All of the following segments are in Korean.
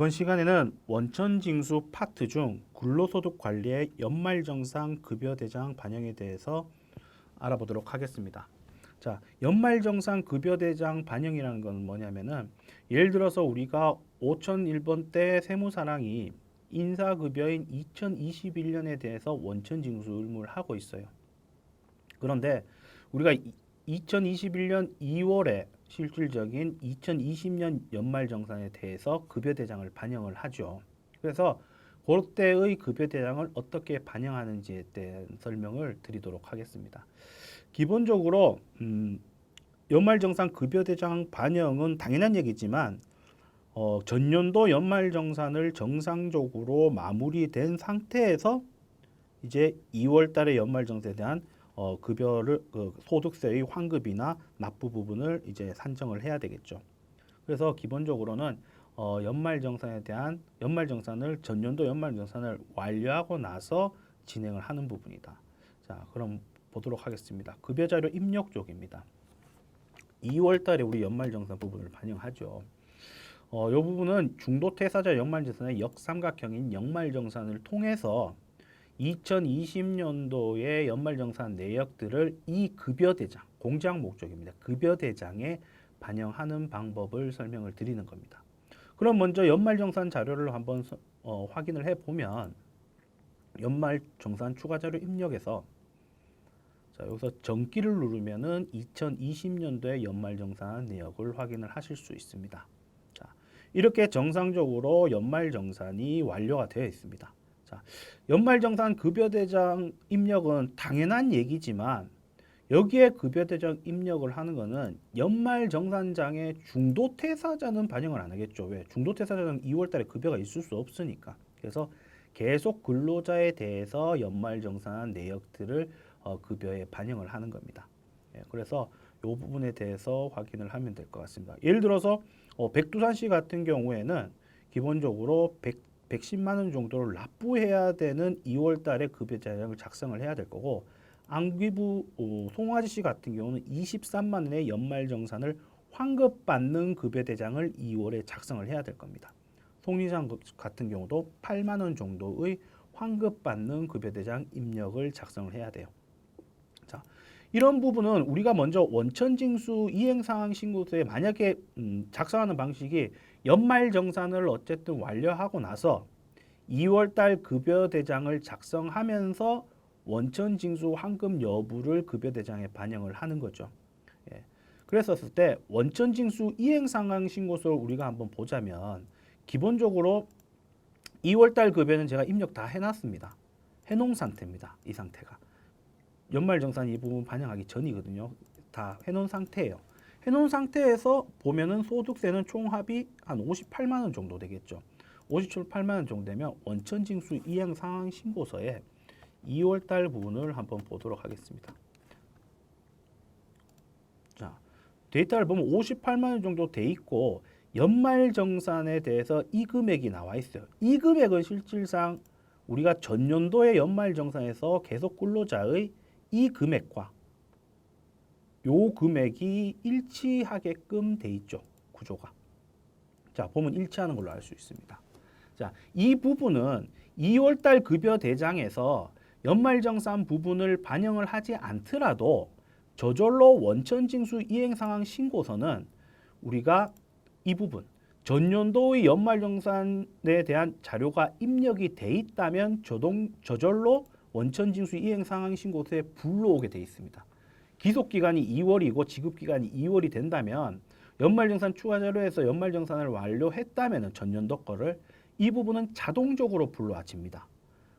이번 시간에는 원천징수 파트 중 근로소득 관리의 연말정산 급여대장 반영에 대해서 알아보도록 하겠습니다. 자, 연말정산 급여대장 반영이라는 건 뭐냐면은 예를 들어서 우리가 5001번 때 세무사랑이 인사급여인 2021년에 대해서 원천징수 의무를 하고 있어요. 그런데 우리가 2021년 2월에 실질적인 2020년 연말정산에 대해서 급여대장을 반영을 하죠. 그래서 그때의 급여대장을 어떻게 반영하는지에 대한 설명을 드리도록 하겠습니다. 기본적으로 연말정산 급여대장 반영은 당연한 얘기지만 전년도 연말정산을 정상적으로 마무리된 상태에서 이제 2월 달에 연말정산에 대한 급여를 소득세의 환급이나 납부 부분을 이제 산정을 해야 되겠죠. 그래서 기본적으로는 연말정산에 대한 연말정산을 전년도 연말정산을 완료하고 나서 진행을 하는 부분이다. 자, 그럼 보도록 하겠습니다. 급여자료 입력 쪽입니다. 2월 달에 우리 연말정산 부분을 반영하죠. 이 부분은 중도퇴사자 연말정산의 역삼각형인 연말정산을 통해서 2020년도의 연말정산 내역들을 이 급여대장, 공제학 목적입니다. 급여대장에 반영하는 방법을 설명을 드리는 겁니다. 그럼 먼저 연말정산 자료를 한번 확인을 해보면 연말정산 추가자료 입력에서 자, 여기서 정기를 누르면은 2020년도의 연말정산 내역을 확인을 하실 수 있습니다. 자, 이렇게 정상적으로 연말정산이 완료가 되어 있습니다. 자, 연말정산 급여대장 입력은 당연한 얘기지만 여기에 급여대장 입력을 하는 것은 연말정산장에 중도퇴사자는 반영을 안 하겠죠. 왜? 중도퇴사자는 2월달에 급여가 있을 수 없으니까. 그래서 계속 근로자에 대해서 연말정산 내역들을 급여에 반영을 하는 겁니다. 예, 그래서 이 부분에 대해서 확인을 하면 될 것 같습니다. 예를 들어서 백두산 씨 같은 경우에는 기본적으로 110만 원 정도를 납부해야 되는 2월 달에 급여자료를 작성을 해야 될 거고 안기부 송아지 씨 같은 경우는 23만 원의 연말정산을 환급받는 급여대장을 2월에 작성을 해야 될 겁니다. 송리장 같은 경우도 8만 원 정도의 환급받는 급여대장 입력을 작성을 해야 돼요. 자, 이런 부분은 우리가 먼저 원천징수 이행상황 신고서에 만약에 작성하는 방식이 연말정산을 어쨌든 완료하고 나서 2월달 급여대장을 작성하면서 원천징수 환급 여부를 급여대장에 반영을 하는 거죠. 예. 그랬었을 때 원천징수 이행상황 신고서를 우리가 한번 보자면 기본적으로 2월달 급여는 제가 입력 다 해놨습니다. 해놓은 상태입니다. 이 상태가. 연말정산 이 부분 반영하기 전이거든요. 다 해놓은 상태예요. 해놓은 상태에서 보면은 소득세는 총합이 한 58만 원 정도 되겠죠. 58만 원 정도 되면 원천징수 이행 상황 신고서에 2월 달 부분을 한번 보도록 하겠습니다. 자, 데이터를 보면 58만 원 정도 돼 있고 연말정산에 대해서 이 금액이 나와 있어요. 이 금액은 실질상 우리가 전년도의 연말정산에서 계속 근로자의 이 금액과 요 금액이 일치하게끔 돼 있죠. 구조가. 자, 보면 일치하는 걸로 알 수 있습니다. 자, 이 부분은 2월달 급여 대장에서 연말정산 부분을 반영을 하지 않더라도 저절로 원천징수 이행상황 신고서는 우리가 이 부분 전년도의 연말정산에 대한 자료가 입력이 돼 있다면 저절로 원천징수 이행상황 신고서에 불러오게 돼 있습니다. 기속기간이 2월이고 지급기간이 2월이 된다면 연말정산 추가자료에서 연말정산을 완료했다면 전년도 거를 이 부분은 자동적으로 불러와집니다.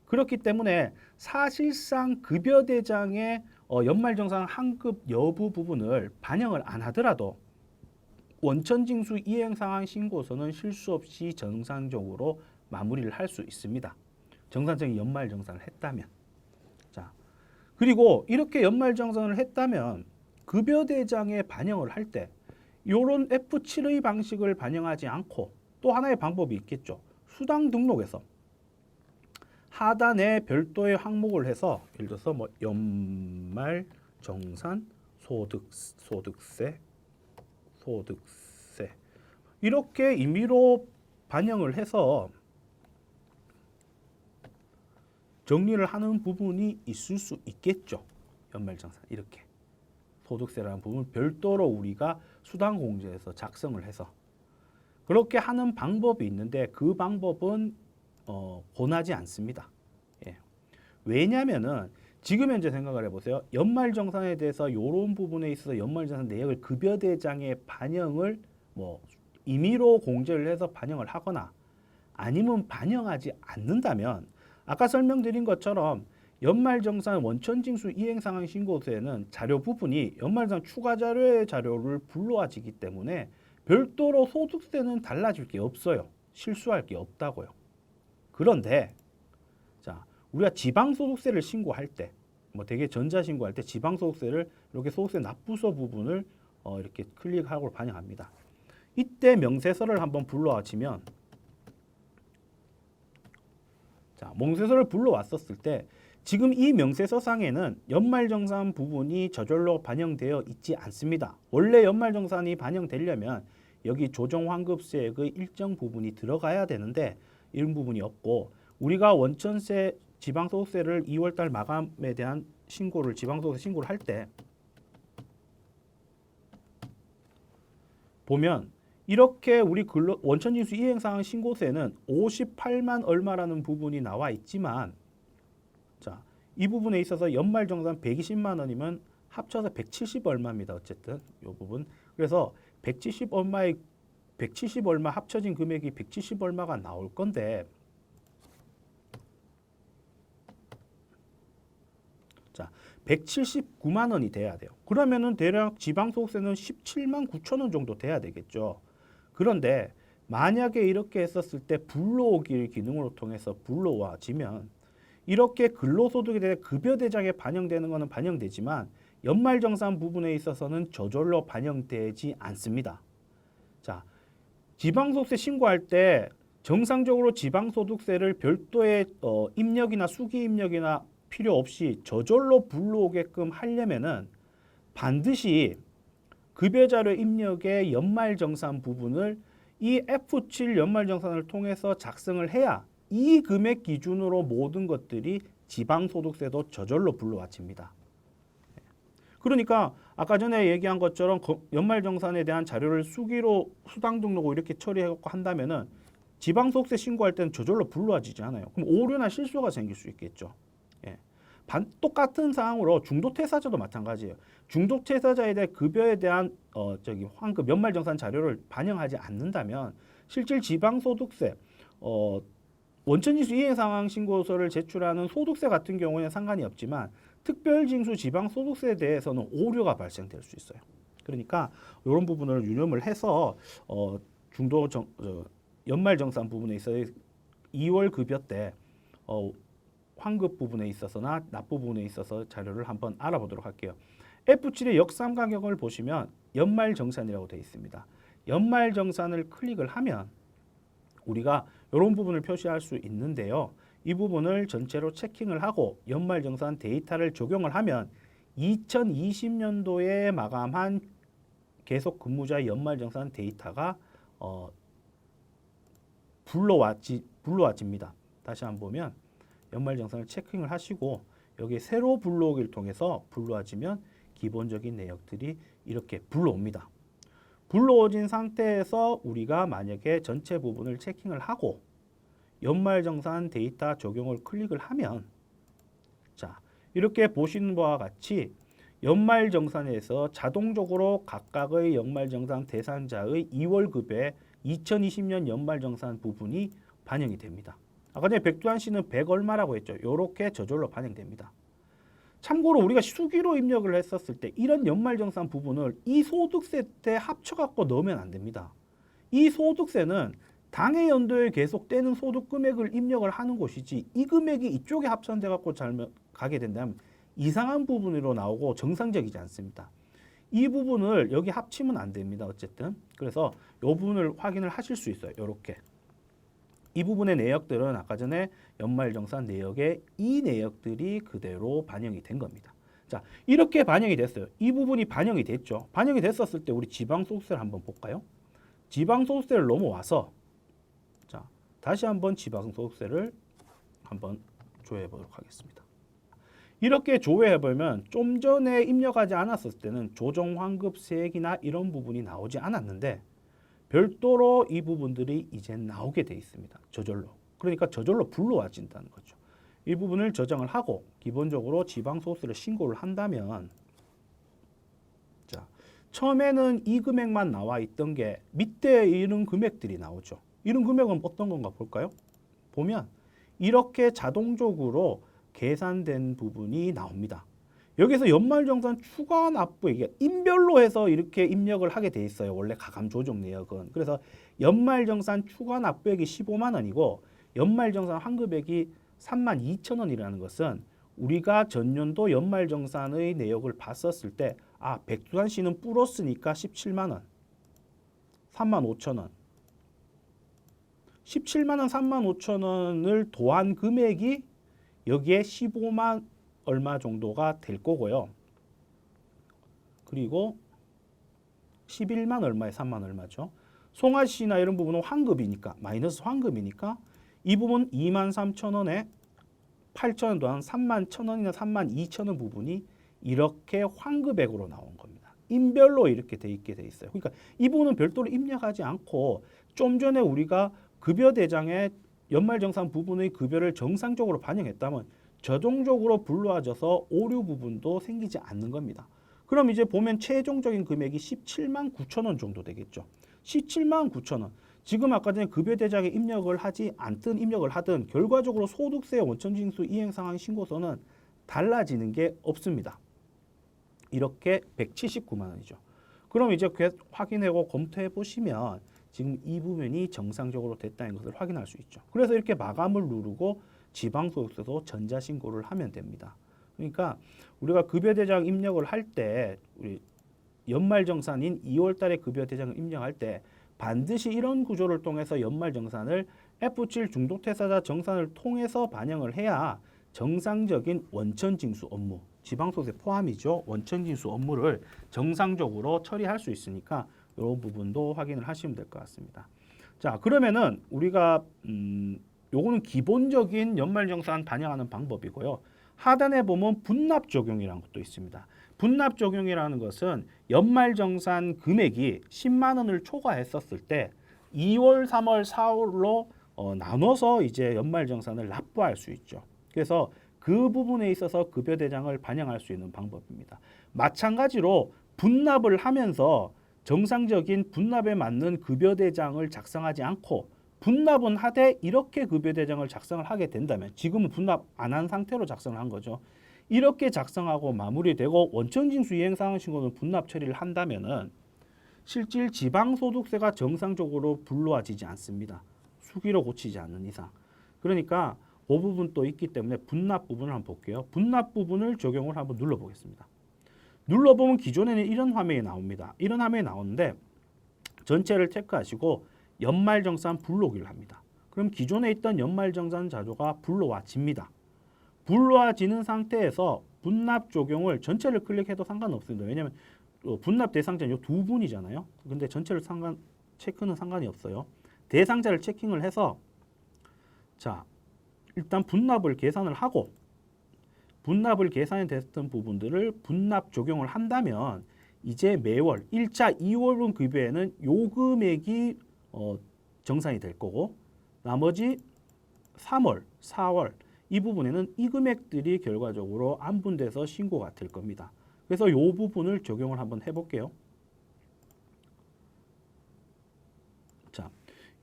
그렇기 때문에 사실상 급여대장의 연말정산 환급 여부 부분을 반영을 안 하더라도 원천징수 이행상황 신고서는 실수 없이 정상적으로 마무리를 할 수 있습니다. 정상적인 연말정산을 했다면. 자, 그리고 이렇게 연말정산을 했다면 급여대장에 반영을 할 때 이런 F7의 방식을 반영하지 않고 또 하나의 방법이 있겠죠. 수당 등록에서 하단에 별도의 항목을 해서 예를 들어서 뭐 연말정산 소득세 이렇게 임의로 반영을 해서 정리를 하는 부분이 있을 수 있겠죠. 연말정산 이렇게 소득세라는 부분 별도로 우리가 수당공제에서 작성을 해서 그렇게 하는 방법이 있는데 그 방법은 권하지 않습니다. 예. 왜냐하면은 지금 현재 생각을 해보세요. 연말정산에 대해서 이런 부분에 있어서 연말정산 내역을 급여대장에 반영을 뭐 임의로 공제를 해서 반영을 하거나 아니면 반영하지 않는다면 아까 설명드린 것처럼 연말정산 원천징수 이행상황 신고서에는 자료 부분이 연말정산 추가 자료의 자료를 불러와지기 때문에 별도로 소득세는 달라질 게 없어요. 실수할 게 없다고요. 그런데 자, 우리가 지방소득세를 신고할 때, 뭐 되게 전자신고할 때 지방소득세를 이렇게 소득세 납부서 부분을 이렇게 클릭하고 반영합니다. 이때 명세서를 한번 불러와치면 자, 명세서를 불러왔었을 때 지금 이 명세서상에는 연말정산 부분이 저절로 반영되어 있지 않습니다. 원래 연말정산이 반영되려면 여기 조정환급세액의 일정 부분이 들어가야 되는데 이런 부분이 없고 우리가 원천세 지방소득세를 2월달 마감에 대한 신고를 지방소득세 신고를 할 때 보면 이렇게 우리 원천징수 이행상황 신고세는 58만 얼마라는 부분이 나와 있지만 자, 이 부분에 있어서 연말정산 120만 원이면 합쳐서 170 얼마입니다. 어쨌든 이 부분. 그래서 170 얼마 합쳐진 금액이 170 얼마가 나올 건데 자, 179만 원이 돼야 돼요. 그러면은 대략 지방소득세는 17만 9천 원 정도 돼야 되겠죠. 그런데 만약에 이렇게 했었을 때 불러오기 기능으로 통해서 불러와지면 이렇게 근로소득에 대해 급여대장에 반영되는 것은 반영되지만 연말정산 부분에 있어서는 저절로 반영되지 않습니다. 자, 지방소득세 신고할 때 정상적으로 지방소득세를 별도의 입력이나 수기 입력이나 필요 없이 저절로 불러오게끔 하려면은 반드시 급여자료 입력의 연말정산 부분을 이 F7 연말정산을 통해서 작성을 해야 이 금액 기준으로 모든 것들이 지방소득세도 저절로 불러와칩니다. 그러니까 아까 전에 얘기한 것처럼 연말정산에 대한 자료를 수기로 수당 등록을 이렇게 처리해갖고 한다면은 지방소득세 신고할 때는 저절로 불러와지지 않아요. 그럼 오류나 실수가 생길 수 있겠죠. 예. 똑같은 상황으로 중도퇴사자도 마찬가지예요. 중도퇴사자에 대해 급여에 대한 환급 연말정산 자료를 반영하지 않는다면 실질 지방소득세 원천징수 이행상황 신고서를 제출하는 소득세 같은 경우에는 상관이 없지만 특별징수 지방소득세에 대해서는 오류가 발생될 수 있어요. 그러니까 이런 부분을 유념을 해서 연말정산 부분에 있어서 2월 급여 때 환급 부분에 있어서나 납부 부분에 있어서 자료를 한번 알아보도록 할게요. F7의 역삼각형을 보시면 연말정산이라고 되어 있습니다. 연말정산을 클릭을 하면 우리가 이런 부분을 표시할 수 있는데요. 이 부분을 전체로 체킹을 하고 연말정산 데이터를 적용을 하면 2020년도에 마감한 계속 근무자의 연말정산 데이터가 불러와집니다. 다시 한번 보면 연말정산을 체킹을 하시고 여기 세로 불러오기를 통해서 불러와지면 기본적인 내역들이 이렇게 불러옵니다. 불러오진 상태에서 우리가 만약에 전체 부분을 체킹을 하고 연말정산 데이터 적용을 클릭을 하면 자, 이렇게 보시는 바와 같이 연말정산에서 자동적으로 각각의 연말정산 대상자의 2월급에 2020년 연말정산 부분이 반영이 됩니다. 아까 전에 백두한 씨는 100 얼마라고 했죠. 이렇게 저절로 반영됩니다. 참고로 우리가 수기로 입력을 했었을 때 이런 연말정산 부분을 이 소득세 때 합쳐갖고 넣으면 안 됩니다. 이 소득세는 당해 연도에 계속되는 소득 금액을 입력을 하는 것이지 이 금액이 이쪽에 합산돼 갖고 가게 된다면 이상한 부분으로 나오고 정상적이지 않습니다. 이 부분을 여기 합치면 안 됩니다. 어쨌든 그래서 이 부분을 확인을 하실 수 있어요. 이렇게 이 부분의 내역들은 아까 전에 연말정산 내역에 이 내역들이 그대로 반영이 된 겁니다. 자, 이렇게 반영이 됐어요. 이 부분이 반영이 됐죠. 반영이 됐었을 때 우리 지방소득세를 한번 볼까요? 지방소득세를 넘어와서 다시 한번 지방소득세를 한번 조회해 보도록 하겠습니다. 이렇게 조회해 보면 좀 전에 입력하지 않았을 때는 조정환급세액이나 이런 부분이 나오지 않았는데 별도로 이 부분들이 이제 나오게 돼 있습니다. 저절로. 그러니까 저절로 불러와진다는 거죠. 이 부분을 저장을 하고 기본적으로 지방소득세를 신고를 한다면 자, 처음에는 이 금액만 나와 있던 게 밑에 이런 금액들이 나오죠. 이런 금액은 어떤 건가 볼까요? 보면 이렇게 자동적으로 계산된 부분이 나옵니다. 여기서 연말정산 추가 납부액이 인별로 해서 이렇게 입력을 하게 돼 있어요. 원래 가감 조정 내역은. 그래서 연말정산 추가 납부액이 15만 원이고 연말정산 환급액이 32,000원이라는 것은 우리가 전년도 연말정산의 내역을 봤었을 때 백두산 씨는 플러스니까 17만 원, 35,000원. 17만 원, 35,000원을 더한 금액이 여기에 15만 얼마 정도가 될 거고요. 그리고 11만 얼마에 3만 얼마죠. 송아 씨나 이런 부분은 환급이니까 마이너스 환급이니까 이 부분 23,000원에 8,000원 더한 31,000원이나 32,000원 부분이 이렇게 환급액으로 나온 겁니다. 인별로 이렇게 돼 있게 돼 있어요. 그러니까 이 부분은 별도로 입력하지 않고 좀 전에 우리가 급여 대장에 연말정산 부분의 급여를 정상적으로 반영했다면 자동적으로 불러와져서 오류 부분도 생기지 않는 겁니다. 그럼 이제 보면 최종적인 금액이 17만 9천 원 정도 되겠죠. 17만 9천 원. 지금 아까 전에 급여 대장에 입력을 하지 않든 입력을 하든 결과적으로 소득세 원천징수 이행상황 신고서는 달라지는 게 없습니다. 이렇게 179만 원이죠. 그럼 이제 확인하고 검토해 보시면 지금 이 부분이 정상적으로 됐다는 것을 확인할 수 있죠. 그래서 이렇게 마감을 누르고 지방소득세도 전자신고를 하면 됩니다. 그러니까 우리가 급여대장 입력을 할 때 우리 연말정산인 2월 달에 급여대장을 입력할 때 반드시 이런 구조를 통해서 연말정산을 F7 중도퇴사자 정산을 통해서 반영을 해야 정상적인 원천징수 업무, 지방소득세 포함이죠. 원천징수 업무를 정상적으로 처리할 수 있으니까 이 부분도 확인을 하시면 될 것 같습니다. 자, 그러면은 우리가 요거는 기본적인 연말정산 반영하는 방법이고요. 하단에 보면 분납 적용이라는 것도 있습니다. 분납 적용이라는 것은 연말정산 금액이 10만 원을 초과했었을 때 2월, 3월, 4월로 나눠서 이제 연말정산을 납부할 수 있죠. 그래서 그 부분에 있어서 급여대장을 반영할 수 있는 방법입니다. 마찬가지로 분납을 하면서 정상적인 분납에 맞는 급여대장을 작성하지 않고 분납은 하되 이렇게 급여대장을 작성을 하게 된다면 지금은 분납 안 한 상태로 작성을 한 거죠. 이렇게 작성하고 마무리되고 원천징수 이행상환신고는 분납 처리를 한다면은 실질 지방소득세가 정상적으로 불러와지지 않습니다. 수기로 고치지 않는 이상. 그러니까 그 부분도 있기 때문에 분납 부분을 한번 볼게요. 분납 부분을 적용을 한번 눌러보겠습니다. 눌러보면 기존에는 이런 화면이 나옵니다. 이런 화면이 나오는데 전체를 체크하시고 연말정산 불러오기를 합니다. 그럼 기존에 있던 연말정산 자료가 불러와집니다. 불러와지는 상태에서 분납 적용을 전체를 클릭해도 상관없습니다. 왜냐하면 분납 대상자는 이 두 분이잖아요. 근데 전체를 체크는 상관이 없어요. 대상자를 체킹을 해서 자 일단 분납을 계산을 하고 분납을 계산이 됐던 부분들을 분납 적용을 한다면 이제 매월 1차 2월분 급여에는 요 금액이 정산이 될 거고 나머지 3월, 4월 이 부분에는 이 금액들이 결과적으로 안분돼서 신고가 될 겁니다. 그래서 이 부분을 적용을 한번 해볼게요. 자,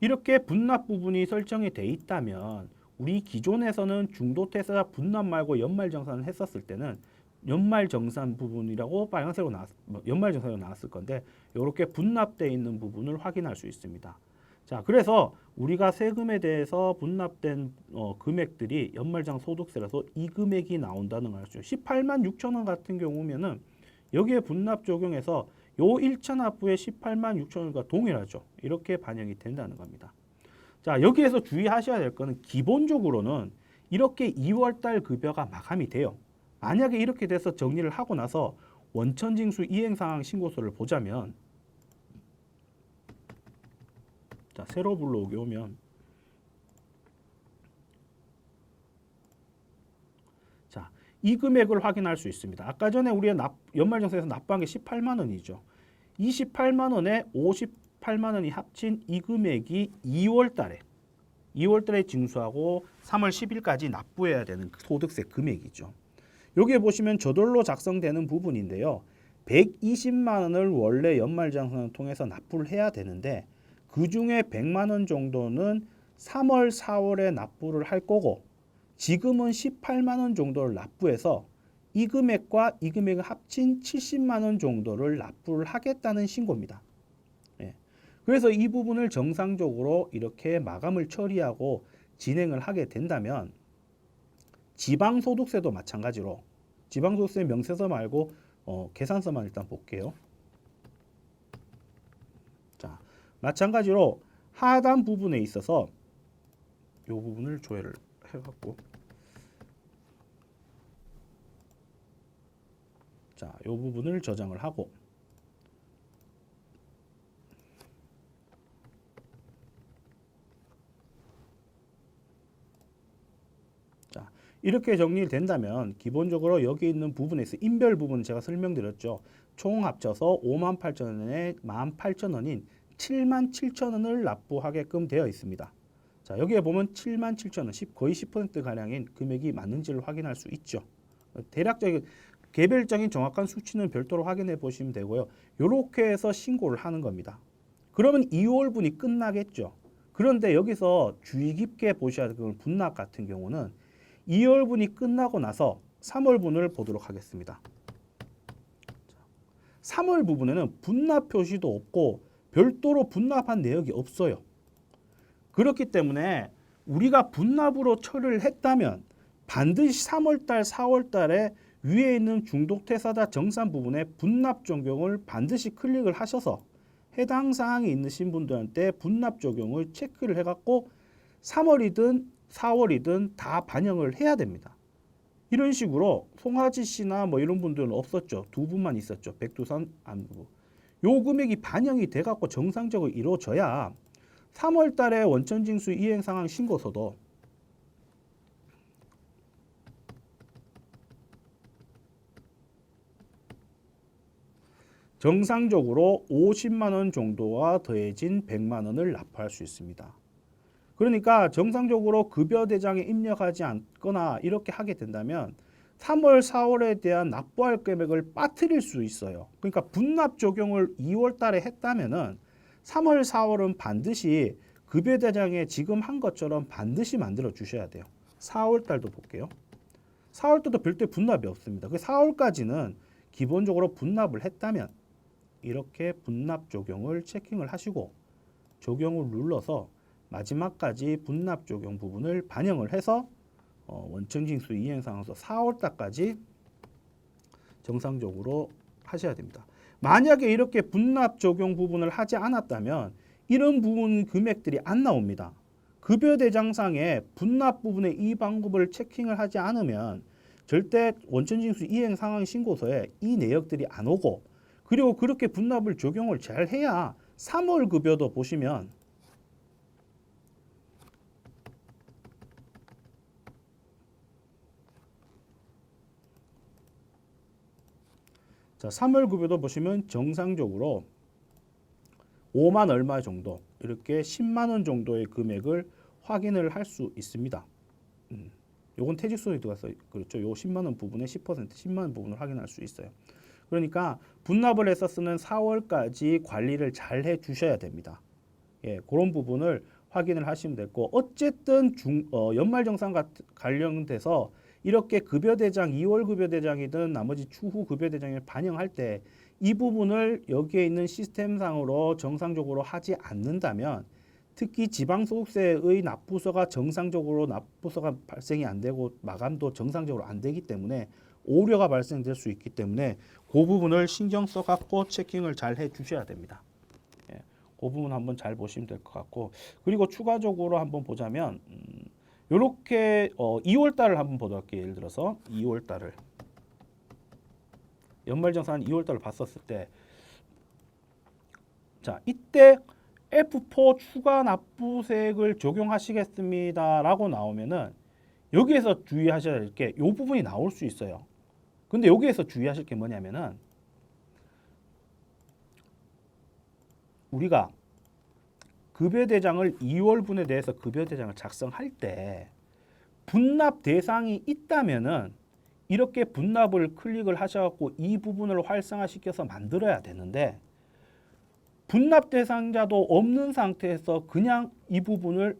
이렇게 분납 부분이 설정이 돼 있다면 우리 기존에서는 중도퇴사자 분납 말고 연말정산을 했었을 때는 연말정산 부분이라고 빨간색으로 연말정산으로 나왔을 건데 이렇게 분납되어 있는 부분을 확인할 수 있습니다. 자, 그래서 우리가 세금에 대해서 분납된 금액들이 연말정 소득세라서 이 금액이 나온다는 걸 알죠. 18만 6천 원 같은 경우면은 여기에 분납 적용해서 요 1차 납부의 18만 6천 원과 동일하죠. 이렇게 반영이 된다는 겁니다. 자, 여기에서 주의하셔야 될 거는 기본적으로는 이렇게 2월 달 급여가 마감이 돼요. 만약에 이렇게 돼서 정리를 하고 나서 원천징수 이행상황 신고서를 보자면 자, 새로 불러오게 오면 자, 이 금액을 확인할 수 있습니다. 아까 전에 우리가 연말정산에서 납부한 게 18만 원이죠. 28만 원에 58만 원이 합친 이 금액이 2월 달에 징수하고 3월 10일까지 납부해야 되는 소득세 금액이죠. 여기에 보시면 저돌로 작성되는 부분인데요. 120만 원을 원래 연말정산을 통해서 납부를 해야 되는데 그 중에 100만 원 정도는 3월, 4월에 납부를 할 거고 지금은 18만 원 정도를 납부해서 이 금액과 이 금액을 합친 70만 원 정도를 납부를 하겠다는 신고입니다. 예. 그래서 이 부분을 정상적으로 이렇게 마감을 처리하고 진행을 하게 된다면 지방소득세도 마찬가지로 지방소득세 명세서 말고 계산서만 일단 볼게요. 자, 마찬가지로 하단 부분에 있어서 이 부분을 조회를 해갖고 자, 이 부분을 저장을 하고 자, 이렇게 정리된다면 기본적으로 여기 있는 부분에서 인별 부분 제가 설명드렸죠. 총 합쳐서 58,000원에 18,000원인 77,000원을 납부하게끔 되어 있습니다. 자, 여기에 보면 77,000원, 거의 10%가량인 금액이 맞는지를 확인할 수 있죠. 대략적인 개별적인 정확한 수치는 별도로 확인해 보시면 되고요. 이렇게 해서 신고를 하는 겁니다. 그러면 2월분이 끝나겠죠. 그런데 여기서 주의 깊게 보셔야 될 건 분납 같은 경우는 2월분이 끝나고 나서 3월분을 보도록 하겠습니다. 3월 부분에는 분납 표시도 없고 별도로 분납한 내역이 없어요. 그렇기 때문에 우리가 분납으로 처리를 했다면 반드시 3월달, 4월달에 위에 있는 중독퇴사자 정산 부분에 분납 적용을 반드시 클릭을 하셔서 해당 사항이 있으신 분들한테 분납 적용을 체크를 해갖고 3월이든 4월이든 다 반영을 해야 됩니다. 이런 식으로 송하지 씨나 뭐 이런 분들은 없었죠. 두 분만 있었죠. 백두산 안부. 요 금액이 반영이 돼갖고 정상적으로 이루어져야 3월 달에 원천징수 이행 상황 신고서도 정상적으로 50만 원 정도와 더해진 100만 원을 납부할 수 있습니다. 그러니까 정상적으로 급여 대장에 입력하지 않거나 이렇게 하게 된다면 3월, 4월에 대한 납부할 금액을 빠뜨릴 수 있어요. 그러니까 분납 적용을 2월 달에 했다면은 3월, 4월은 반드시 급여 대장에 지금 한 것처럼 반드시 만들어 주셔야 돼요. 4월 달도 볼게요. 4월 달도 별도의 분납이 없습니다. 그 4월까지는 기본적으로 분납을 했다면 이렇게 분납 적용을 체킹을 하시고 적용을 눌러서 마지막까지 분납 적용 부분을 반영을 해서 원천징수 이행상황서 4월달까지 정상적으로 하셔야 됩니다. 만약에 이렇게 분납 적용 부분을 하지 않았다면 이런 부분 금액들이 안 나옵니다. 급여 대장상에 분납 부분의 이 방법을 체킹을 하지 않으면 절대 원천징수 이행 상황 신고서에 이 내역들이 안 오고 그리고 그렇게 분납을 적용을 잘 해야 3월 급여도 보시면 자, 3월 급여도 보시면 정상적으로 5만 얼마 정도 이렇게 10만 원 정도의 금액을 확인을 할 수 있습니다. 요건 퇴직소득에 들어가서 그렇죠. 요 10만 원 부분의 10% 10만 원 부분을 확인할 수 있어요. 그러니까 분납을 해서 쓰는 4월까지 관리를 잘 해 주셔야 됩니다. 예, 그런 부분을 확인을 하시면 됐고 어쨌든 연말정산 관련돼서 이렇게 급여대장 2월 급여대장이든 나머지 추후 급여대장을 반영할 때 이 부분을 여기에 있는 시스템상으로 정상적으로 하지 않는다면 특히 지방소득세의 납부서가 정상적으로 납부서가 발생이 안 되고 마감도 정상적으로 안 되기 때문에 오류가 발생될 수 있기 때문에 그 부분을 신경 써갖고 체킹을 잘 해주셔야 됩니다. 예, 그 부분 한번 잘 보시면 될 것 같고 그리고 추가적으로 한번 보자면 이렇게 2월 달을 한번 보도록 할게요. 예를 들어서 2월 달을 연말정산 2월 달을 봤었을 때 자, 이때 F4 추가 납부세액을 적용하시겠습니다라고 나오면은 여기에서 주의하셔야 될 게 이 부분이 나올 수 있어요. 근데 여기에서 주의하실 게 뭐냐면은 우리가 급여대장을 2월분에 대해서 급여대장을 작성할 때 분납 대상이 있다면은 이렇게 분납을 클릭을 하셔갖고 이 부분을 활성화시켜서 만들어야 되는데 분납 대상자도 없는 상태에서 그냥 이 부분을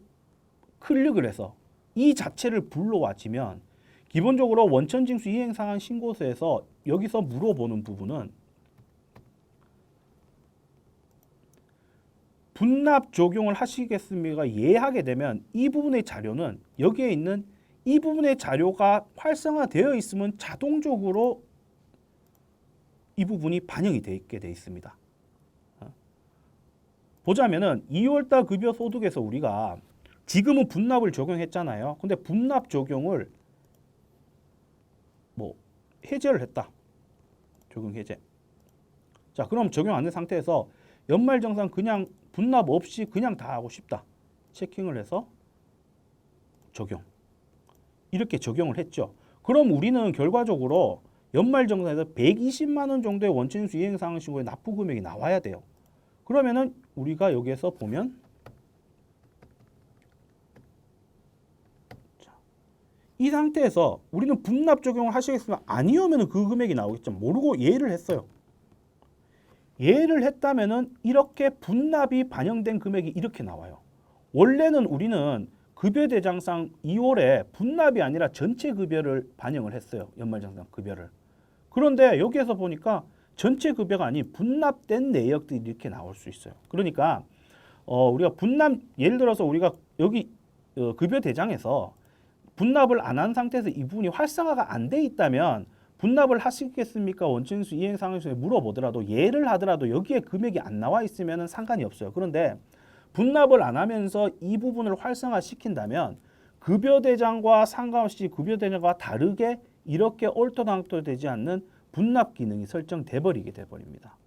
클릭을 해서 이 자체를 불러와지면 기본적으로 원천징수 이행상환 신고서에서 여기서 물어보는 부분은 분납 적용을 하시겠습니까? 예하게 되면 이 부분의 자료는 여기에 있는 이 부분의 자료가 활성화되어 있으면 자동적으로 이 부분이 반영이 되어 있게 되어 있습니다. 보자면은 2월달 급여 소득에서 우리가 지금은 분납을 적용했잖아요. 근데 분납 적용을 뭐 해제를 했다. 적용 해제. 자, 그럼 적용 안 된 상태에서 연말정산 그냥 분납 없이 그냥 다 하고 싶다. 체킹을 해서 적용. 이렇게 적용을 했죠. 그럼 우리는 결과적으로 연말정산에서 120만 원 정도의 원천징수 이행상환 신고의 납부 금액이 나와야 돼요. 그러면은 우리가 여기에서 보면 이 상태에서 우리는 분납 적용을 하시겠으면 아니오면 그 금액이 나오겠죠. 모르고 예를 했어요. 예를 했다면은 이렇게 분납이 반영된 금액이 이렇게 나와요. 원래는 우리는 급여대장상 2월에 분납이 아니라 전체 급여를 반영을 했어요. 연말정산 급여를. 그런데 여기에서 보니까 전체 급여가 아닌 분납된 내역들이 이렇게 나올 수 있어요. 그러니까 우리가 분납 예를 들어서 우리가 여기 급여대장에서 분납을 안 한 상태에서 이 부분이 활성화가 안 돼 있다면 분납을 하시겠습니까? 원천징수 이행상환신고에 물어보더라도 예를 하더라도 여기에 금액이 안 나와 있으면 상관이 없어요. 그런데 분납을 안 하면서 이 부분을 활성화시킨다면 급여대장과 상관없이 급여대장과 다르게 이렇게 얼토당토 되지 않는 분납 기능이 설정돼 버리게 돼 버립니다.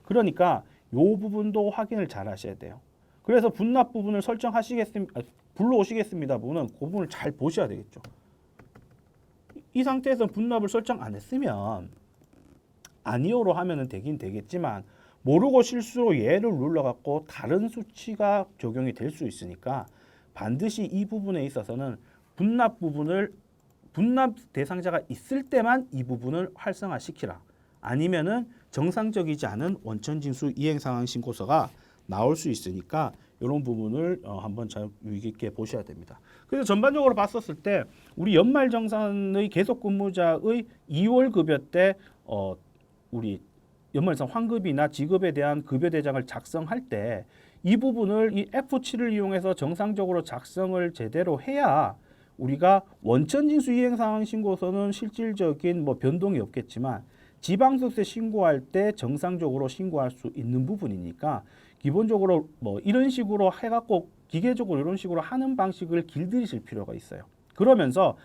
그러니까 이 부분도 확인을 잘 하셔야 돼요. 그래서 분납 부분을 설정하시겠습니까? 불러오시겠습니다. 부분은 그 부분을 잘 보셔야 되겠죠. 이 상태에서 분납을 설정 안 했으면 아니오로 하면은 되긴 되겠지만 모르고 실수로 예를 눌러갖고 다른 수치가 적용이 될 수 있으니까 반드시 이 부분에 있어서는 분납 부분을 분납 대상자가 있을 때만 이 부분을 활성화시키라. 아니면은 정상적이지 않은 원천징수 이행상환 신고서가 나올 수 있으니까 이런 부분을 한번 잘 유의 깊게 보셔야 됩니다. 그래서 전반적으로 봤었을 때 우리 연말정산의 계속근무자의 2월 급여 때 우리 연말정산 환급이나 지급에 대한 급여 대장을 작성할 때 이 부분을 이 F7을 이용해서 정상적으로 작성을 제대로 해야 우리가 원천징수 이행상환 신고서는 실질적인 뭐 변동이 없겠지만 지방소득세 신고할 때 정상적으로 신고할 수 있는 부분이니까 기본적으로 뭐 이런 식으로 해갖고 기계적으로 이런 식으로 하는 방식을 길들이실 필요가 있어요. 그러면서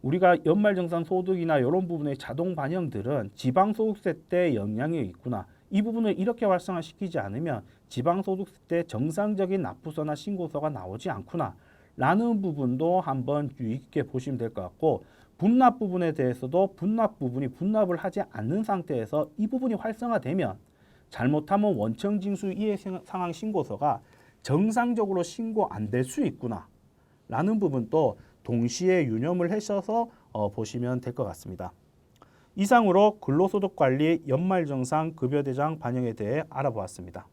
우리가 연말정산 소득이나 이런 부분의 자동 반영들은 지방소득세 때 영향이 있구나. 이 부분을 이렇게 활성화시키지 않으면 지방소득세 때 정상적인 납부서나 신고서가 나오지 않구나. 라는 부분도 한번 유의 깊게 보시면 될 것 같고 분납 부분에 대해서도 분납 부분이 분납을 하지 않는 상태에서 이 부분이 활성화되면 잘못하면 원천징수 이행상환 신고서가 정상적으로 신고 안 될 수 있구나 라는 부분도 동시에 유념을 하셔서 보시면 될 것 같습니다. 이상으로 근로소득관리 연말정산 급여대장 반영에 대해 알아보았습니다.